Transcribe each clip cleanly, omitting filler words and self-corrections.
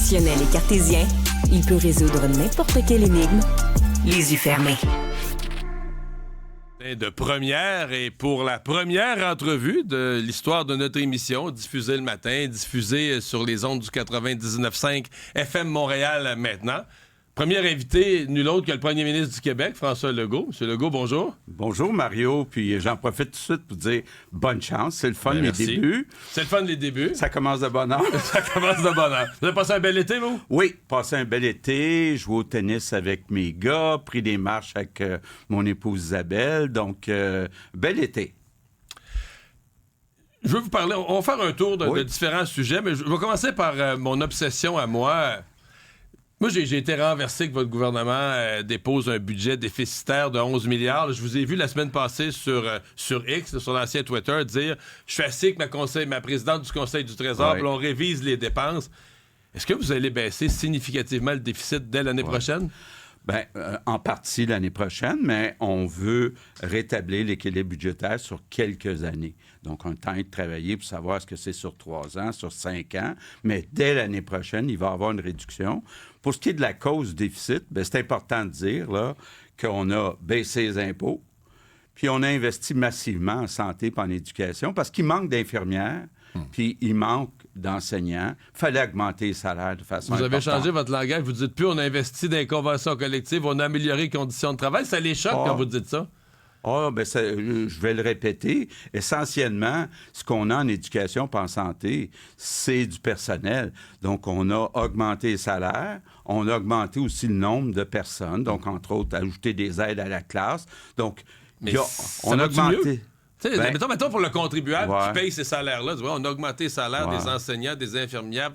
Rationnel et cartésien, il peut résoudre n'importe quelle énigme, les yeux fermés. De première, et pour la première entrevue de l'histoire de notre émission, diffusée le matin, diffusée sur les ondes du 99.5 FM Montréal maintenant. Premier invité, nul autre que le premier ministre du Québec, François Legault. Monsieur Legault, bonjour. Bonjour Mario, puis j'en profite tout de suite pour dire bonne chance. C'est le fun, les débuts. C'est le fun, les débuts. Ça commence de bonne heure. Ça commence de bonne heure. Vous avez passé un bel été, vous? Oui, passé un bel été, joué au tennis avec mes gars, pris des marches avec mon épouse Isabelle, donc bel été. Je veux vous parler, on va faire un tour de différents sujets, mais je vais commencer par mon obsession à moi. Moi, j'ai été renversé que votre gouvernement dépose un budget déficitaire de 11 milliards. Je vous ai vu la semaine passée sur X, sur l'ancien Twitter, dire « Je suis assis avec ma présidente du Conseil du Trésor, puis on révise les dépenses. » Est-ce que vous allez baisser significativement le déficit dès l'année prochaine? Bien, en partie l'année prochaine, mais on veut rétablir l'équilibre budgétaire sur quelques années. Donc, on a le temps de travailler pour savoir est-ce que c'est sur 3 ans, sur 5 ans, mais dès l'année prochaine, il va y avoir une réduction. Pour ce qui est de la cause du déficit, bien, c'est important de dire là, qu'on a baissé les impôts, puis on a investi massivement en santé et en éducation parce qu'il manque d'infirmières, puis il manque d'enseignants. Il fallait augmenter les salaires de façon Vous avez importante. changé votre langage. Vous dites plus on a investi dans les conventions collectives, on a amélioré les conditions de travail. Ça les choque quand vous dites ça? Je vais le répéter. Essentiellement, ce qu'on a en éducation et en santé, c'est du personnel. Donc, on a augmenté les salaires, on a augmenté aussi le nombre de personnes, donc, entre autres, ajouter des aides à la classe. Donc, on a augmenté. Mettons pour le contribuable qui paye ces salaires-là, on a augmenté les salaires des enseignants, des infirmières.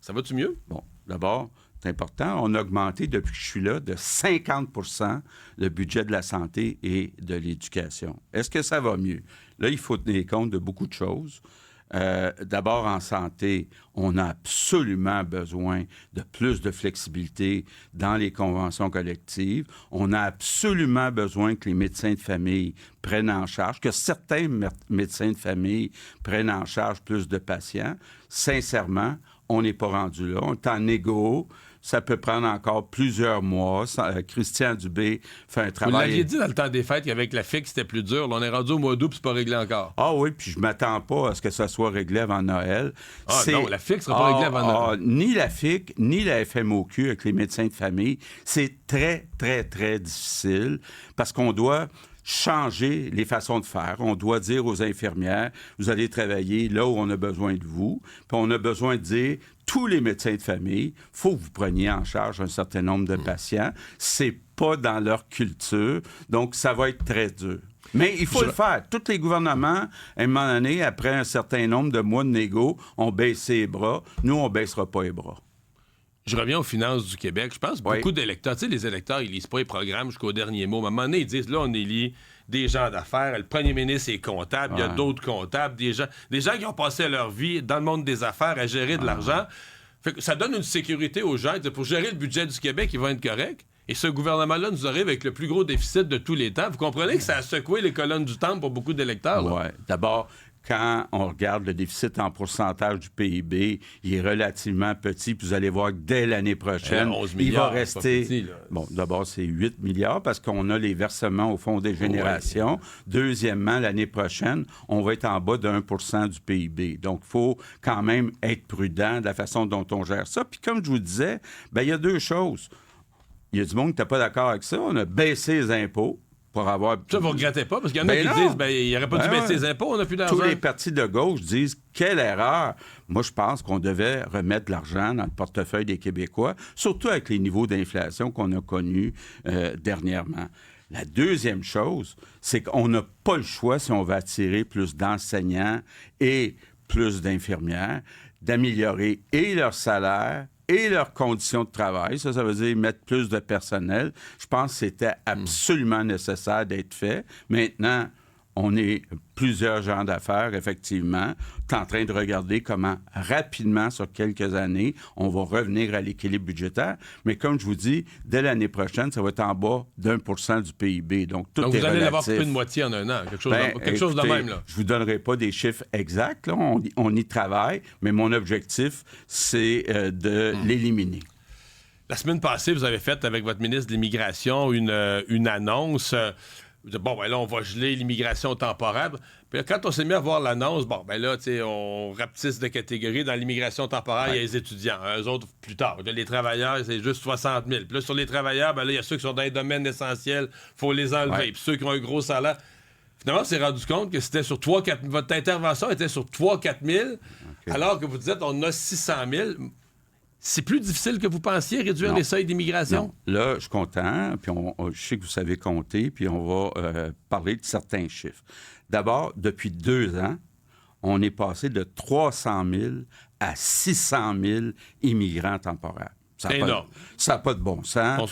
Ça va-tu mieux? Bon, d'abord, c'est important. On a augmenté, depuis que je suis là, de 50 % le budget de la santé et de l'éducation. Est-ce que ça va mieux? Là, il faut tenir compte de beaucoup de choses. D'abord, en santé, on a absolument besoin de plus de flexibilité dans les conventions collectives. On a absolument besoin que les médecins de famille prennent en charge, que certains médecins de famille prennent en charge plus de patients. Sincèrement, on n'est pas rendu là. On est en égo. Ça peut prendre encore plusieurs mois. Christian Dubé fait un travail... Vous l'aviez dit dans le temps des fêtes qu'avec la FIC, c'était plus dur. Là, on est rendu au mois d'août puis c'est pas réglé encore. Ah oui, puis je m'attends pas à ce que ça soit réglé avant Noël. Non, la FIC sera pas réglée avant Noël. Ni la FIC, ni la FMOQ avec les médecins de famille. C'est très, très, très difficile parce qu'on doit changer les façons de faire. On doit dire aux infirmières, vous allez travailler là où on a besoin de vous. Puis on a besoin de dire, tous les médecins de famille, il faut que vous preniez en charge un certain nombre de patients. C'est pas dans leur culture, donc ça va être très dur. Mais il faut le faire. Tous les gouvernements, à un moment donné, après un certain nombre de mois de négo, ont baissé les bras. Nous, on baissera pas les bras. Je reviens aux finances du Québec. Je pense que beaucoup d'électeurs, tu sais, les électeurs, ils lisent pas les programmes jusqu'au dernier mot. À un moment donné, ils disent, là, on élit des gens d'affaires. Le premier ministre est comptable. Il y a d'autres comptables. Des gens qui ont passé leur vie dans le monde des affaires à gérer de l'argent. Fait que ça donne une sécurité aux gens. Pour gérer le budget du Québec, il va être correct. Et ce gouvernement-là nous arrive avec le plus gros déficit de tous les temps. Vous comprenez que ça a secoué les colonnes du temple pour beaucoup d'électeurs? Oui. D'abord, quand on regarde le déficit en pourcentage du PIB, il est relativement petit. Puis vous allez voir que dès l'année prochaine, 11 milliards, il va rester... Petit, là. Bon, d'abord, c'est 8 milliards parce qu'on a les versements au Fonds des générations. Deuxièmement, l'année prochaine, on va être en bas de 1 % du PIB. Donc, il faut quand même être prudent de la façon dont on gère ça. Puis comme je vous disais, il y a 2 choses. Il y a du monde qui n'était pas d'accord avec ça. On a baissé les impôts pour avoir... Ça, vous ne regrettez pas? Parce qu'il y en a qui disent, il n'aurait pas dû baisser les impôts, on n'a plus d'argent. Tous les partis de gauche disent, quelle erreur! Moi, je pense qu'on devait remettre de l'argent dans le portefeuille des Québécois, surtout avec les niveaux d'inflation qu'on a connus dernièrement. La deuxième chose, c'est qu'on n'a pas le choix, si on veut attirer plus d'enseignants et plus d'infirmières, d'améliorer et leur salaire et leurs conditions de travail. Ça veut dire mettre plus de personnel. Je pense que c'était absolument nécessaire d'être fait. Maintenant, on est plusieurs gens d'affaires, effectivement, en train de regarder comment rapidement, sur quelques années, on va revenir à l'équilibre budgétaire. Mais comme je vous dis, dès l'année prochaine, ça va être en bas d'1% du PIB. Donc, tout est relatif. Donc, vous allez l'avoir coupé de moitié en un an, quelque chose de même, là. Je vous donnerai pas des chiffres exacts, là. On y travaille, mais mon objectif, c'est de l'éliminer. La semaine passée, vous avez fait avec votre ministre de l'Immigration une annonce. Bon, ben là, on va geler l'immigration temporaire. Puis là, quand on s'est mis à voir l'annonce, bon, ben là, tu sais, on rapetisse de catégories. Dans l'immigration temporaire, il y a les étudiants. Eux autres, plus tard. Là, les travailleurs, c'est juste 60 000. Puis là, sur les travailleurs, ben là, il y a ceux qui sont dans les domaines essentiels. Il faut les enlever. Ouais. Puis ceux qui ont un gros salaire. Finalement, on s'est rendu compte que c'était sur 3-4 000. Votre intervention était sur 3-4 000, alors que vous dites, on a 600 000. C'est plus difficile que vous pensiez, réduire les seuils d'immigration? Non. Là, je suis content, puis je sais que vous savez compter, puis on va parler de certains chiffres. D'abord, depuis 2 ans, on est passé de 300 000 à 600 000 immigrants temporaires. C'est énorme. Ça n'a pas de bon sens.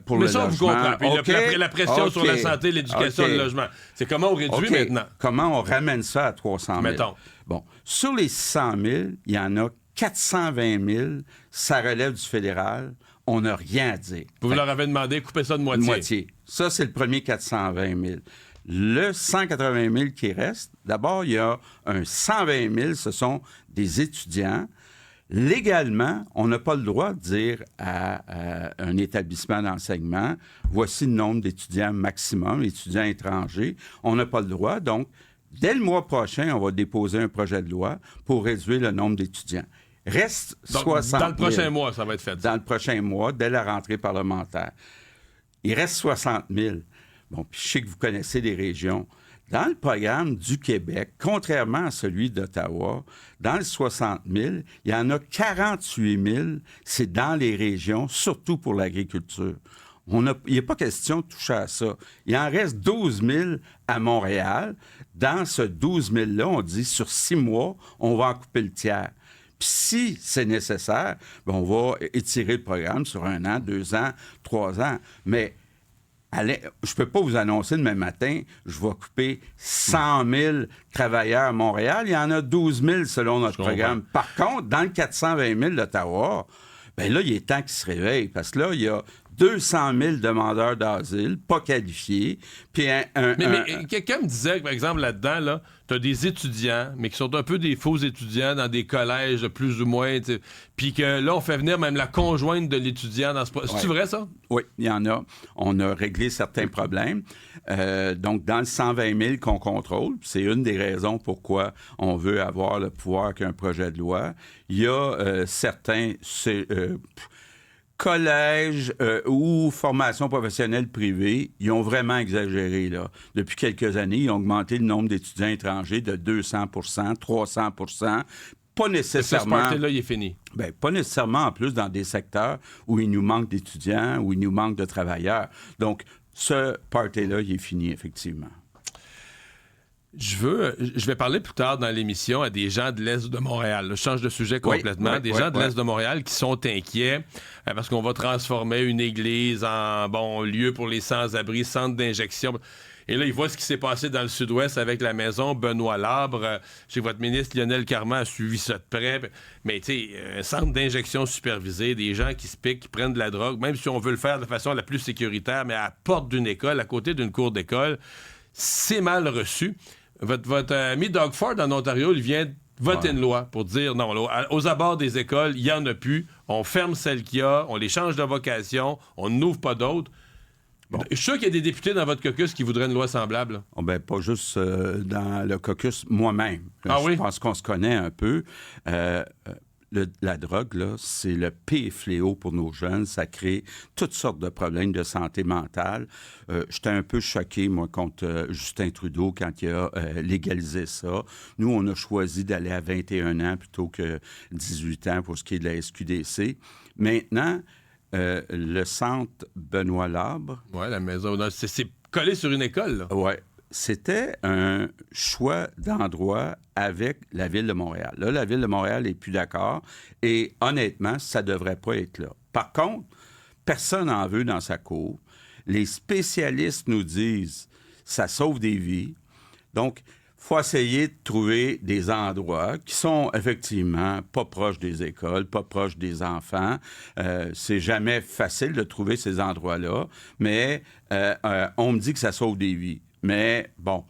Pour mais le ça, on vous logement. comprend. Puis la pression sur la santé, l'éducation, le logement. C'est comment on réduit maintenant? Comment on ramène ça à 300 000? Mettons. Bon, sur les 600 000, il y en a 420 000, ça relève du fédéral. On n'a rien à dire. Vous leur avez demandé, coupez ça de moitié. De moitié. Ça, c'est le premier 420 000. Le 180 000 qui reste, d'abord, il y a un 120 000, ce sont des étudiants. Légalement, on n'a pas le droit de dire à un établissement d'enseignement, voici le nombre d'étudiants maximum, étudiants étrangers. On n'a pas le droit. Donc, dès le mois prochain, on va déposer un projet de loi pour réduire le nombre d'étudiants. Reste 60 000. Dans le prochain mois, ça va être fait. Dans le prochain mois, dès la rentrée parlementaire. Il reste 60 000. Bon, puis je sais que vous connaissez les régions. Dans le programme du Québec, contrairement à celui d'Ottawa, dans le 60 000, il y en a 48 000, c'est dans les régions, surtout pour l'agriculture. Il n'y a pas question de toucher à ça. Il en reste 12 000 à Montréal. Dans ce 12 000-là, on dit sur 6 mois, on va en couper le tiers. Puis si c'est nécessaire, bien, on va étirer le programme sur 1 an, 2 ans, 3 ans. Mais je ne peux pas vous annoncer demain matin, je vais couper 100 000 travailleurs à Montréal. Il y en a 12 000 selon notre programme. Par contre, dans le 420 000 d'Ottawa, bien là, il est temps qu'ils se réveillent. Parce que là, il y a 200 000 demandeurs d'asile, pas qualifiés. Puis mais quelqu'un me disait, par exemple, là-dedans, là, tu as des étudiants, mais qui sont un peu des faux étudiants dans des collèges plus ou moins. Puis que là, on fait venir même la conjointe de l'étudiant dans ce... C'est-tu vrai, ça? Oui, il y en a. On a réglé certains problèmes. Donc, dans le 120 000 qu'on contrôle, c'est une des raisons pourquoi on veut avoir le pouvoir qu'un projet de loi, il y a certains... collèges ou formations professionnelles privées, ils ont vraiment exagéré, là. Depuis quelques années, ils ont augmenté le nombre d'étudiants étrangers de 200 300 pas nécessairement... Ce party-là, il est fini. Bien, pas nécessairement, en plus, dans des secteurs où il nous manque d'étudiants, où il nous manque de travailleurs. Donc, ce party-là, il est fini, effectivement. Je vais parler plus tard dans l'émission à des gens de l'Est de Montréal. Je change de sujet complètement. Des gens de l'Est de Montréal qui sont inquiets parce qu'on va transformer une église en lieu pour les sans-abri, centre d'injection. Et là, ils voient ce qui s'est passé dans le Sud-Ouest avec la maison Benoît Labre. Je sais que votre ministre Lionel Carman a suivi ça de près. Mais tu sais, un centre d'injection supervisé, des gens qui se piquent, qui prennent de la drogue, même si on veut le faire de façon la plus sécuritaire, mais à la porte d'une école, à côté d'une cour d'école, c'est mal reçu. Votre ami Doug Ford en Ontario, il vient voter une loi pour dire non, là, aux abords des écoles, il n'y en a plus. On ferme celles qu'il y a, on les change de vocation, on n'ouvre pas d'autres. Bon. Je suis sûr qu'il y a des députés dans votre caucus qui voudraient une loi semblable. Oh ben, pas juste dans le caucus, moi-même. Je pense qu'on se connaît un peu. La drogue, là, c'est le pire fléau pour nos jeunes. Ça crée toutes sortes de problèmes de santé mentale. J'étais un peu choqué, moi, contre Justin Trudeau quand il a légalisé ça. Nous, on a choisi d'aller à 21 ans plutôt que 18 ans pour ce qui est de la SQDC. Maintenant, le centre Benoît Labre... Oui, la maison... C'est collé sur une école, là. Oui. C'était un choix d'endroit avec la Ville de Montréal. Là, la Ville de Montréal n'est plus d'accord et honnêtement, ça ne devrait pas être là. Par contre, personne n'en veut dans sa cour. Les spécialistes nous disent ça sauve des vies. Donc, il faut essayer de trouver des endroits qui sont effectivement pas proches des écoles, pas proches des enfants. C'est jamais facile de trouver ces endroits-là, mais on me dit que ça sauve des vies. Mais bon,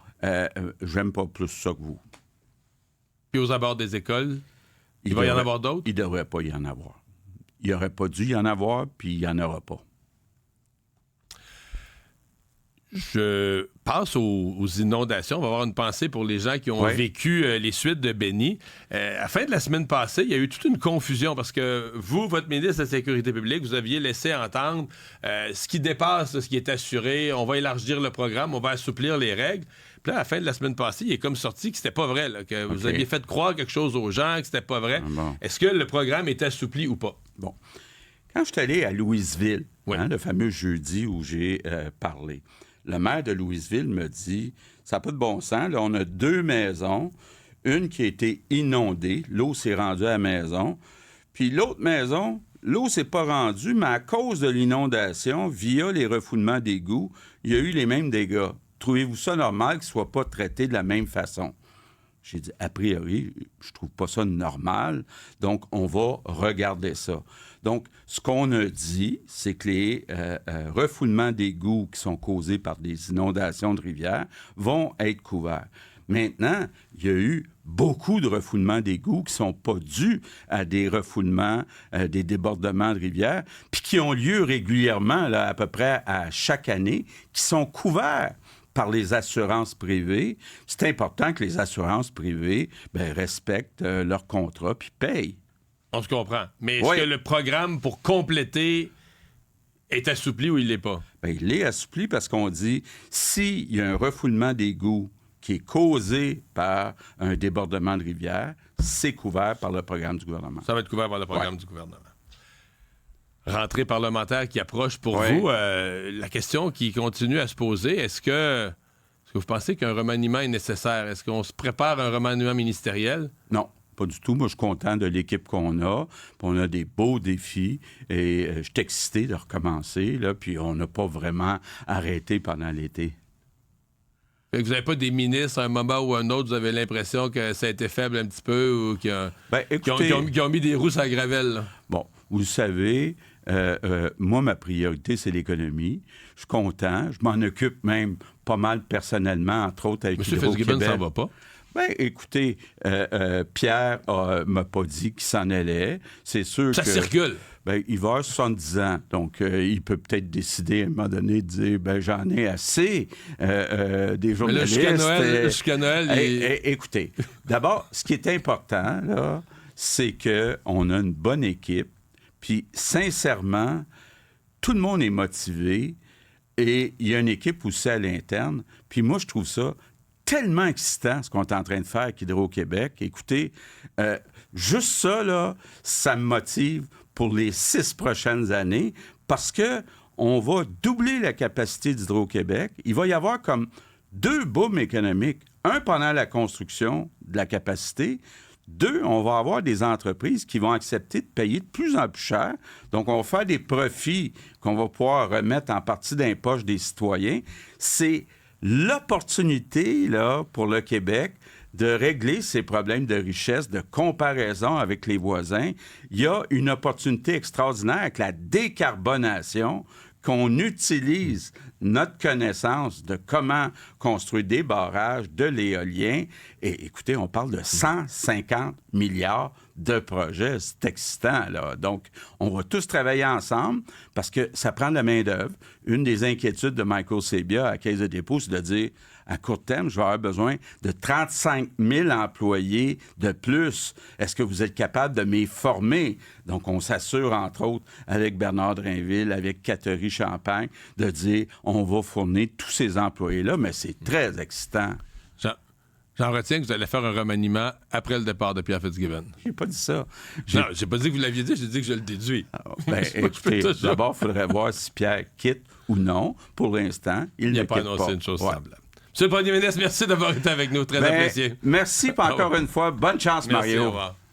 j'aime pas plus ça que vous. Puis aux abords des écoles, il va y en avoir d'autres? Il ne devrait pas y en avoir. Il n'aurait pas dû y en avoir, puis il n'y en aura pas. Je passe aux inondations. On va avoir une pensée pour les gens qui ont vécu les suites de Benny. À la fin de la semaine passée, il y a eu toute une confusion parce que vous, votre ministre de la Sécurité publique, vous aviez laissé entendre ce qui dépasse ce qui est assuré. On va élargir le programme, on va assouplir les règles. Puis là, à la fin de la semaine passée, il est comme sorti que c'était pas vrai, là, que vous aviez fait croire quelque chose aux gens, que c'était pas vrai. Bon. Est-ce que le programme est assoupli ou pas? Bon. Quand je suis allé à Louisville, le fameux jeudi où j'ai parlé, le maire de Louisville me dit, ça n'a pas de bon sens, là, on a 2 maisons, une qui a été inondée, l'eau s'est rendue à la maison, puis l'autre maison, l'eau s'est pas rendue, mais à cause de l'inondation, via les refoulements d'égouts, il y a eu les mêmes dégâts. Trouvez-vous ça normal qu'ils ne soient pas traités de la même façon? J'ai dit, a priori, je trouve pas ça normal, donc on va regarder ça. Donc, ce qu'on a dit, c'est que les refoulements d'égouts qui sont causés par des inondations de rivières vont être couverts. Maintenant, il y a eu beaucoup de refoulements d'égouts qui ne sont pas dus à des refoulements, des débordements de rivières, puis qui ont lieu régulièrement, là, à peu près à chaque année, qui sont couverts par les assurances privées. C'est important que les assurances privées respectent leur contrat puis payent. On se comprend. Mais est-ce que le programme pour compléter est assoupli ou il l'est pas? Il est assoupli parce qu'on dit s'il y a un refoulement d'égout qui est causé par un débordement de rivière, c'est couvert par le programme du gouvernement. Ça va être couvert par le programme du gouvernement. Rentrée parlementaire qui approche pour vous, la question qui continue à se poser, est-ce que vous pensez qu'un remaniement est nécessaire? Est-ce qu'on se prépare à un remaniement ministériel? Non, pas du tout. Moi, je suis content de l'équipe qu'on a. On a des beaux défis et je suis excité de recommencer. Là, puis on n'a pas vraiment arrêté pendant l'été. Fait que vous n'avez pas des ministres, à un moment ou à un autre, vous avez l'impression que ça a été faible un petit peu ou qu'ils ont mis des roues sur la gravelle? Là. Bon, vous le savez... moi, ma priorité, c'est l'économie. Je suis content. Je m'en occupe même pas mal personnellement, entre autres avec Hydro-Québec. M. Fitzgibbon ne s'en va pas? Écoutez, Pierre m'a pas dit qu'il s'en allait. C'est sûr ça circule. Il va avoir 70 ans. Donc, il peut peut-être décider à un moment donné de dire j'en ai assez des journalistes. Jusqu'à Noël, écoutez, d'abord, ce qui est important, là, c'est qu'on a une bonne équipe. Puis, sincèrement, tout le monde est motivé et il y a une équipe aussi à l'interne. Puis moi, je trouve ça tellement excitant, ce qu'on est en train de faire avec Hydro-Québec. Écoutez, juste ça, là, ça me motive pour les 6 prochaines années parce qu'on va doubler la capacité d'Hydro-Québec. Il va y avoir comme 2 booms économiques. Un pendant la construction de la capacité. 2, on va avoir des entreprises qui vont accepter de payer de plus en plus cher. Donc, on va faire des profits qu'on va pouvoir remettre en partie dans les poches des citoyens. C'est l'opportunité là, pour le Québec de régler ses problèmes de richesse, de comparaison avec les voisins. Il y a une opportunité extraordinaire avec la décarbonation, qu'on utilise notre connaissance de comment construire des barrages, de l'éolien. Et écoutez, on parle de 150 milliards de projets. C'est excitant, là. Donc, on va tous travailler ensemble parce que ça prend de la main-d'œuvre. Une des inquiétudes de Michael Sabia à la Caisse de dépôt, c'est de dire, à court terme, je vais avoir besoin de 35 000 employés de plus. Est-ce que vous êtes capable de m'y former? Donc, on s'assure, entre autres, avec Bernard Drainville, avec Catherine Champagne, de dire, on va fournir tous ces employés-là, mais c'est très excitant. J'en retiens que vous allez faire un remaniement après le départ de Pierre Fitzgibbon. J'ai pas dit ça. Non, j'ai pas dit que vous l'aviez dit, j'ai dit que je le déduis. Écoutez, d'abord, il faudrait voir si Pierre quitte ou non. Pour l'instant, il ne quitte pas. Il n'a pas annoncé une chose semblable. Monsieur le Premier ministre, merci d'avoir été avec nous. Très apprécié. Merci encore une fois. Bonne chance, Mario. Merci, au revoir.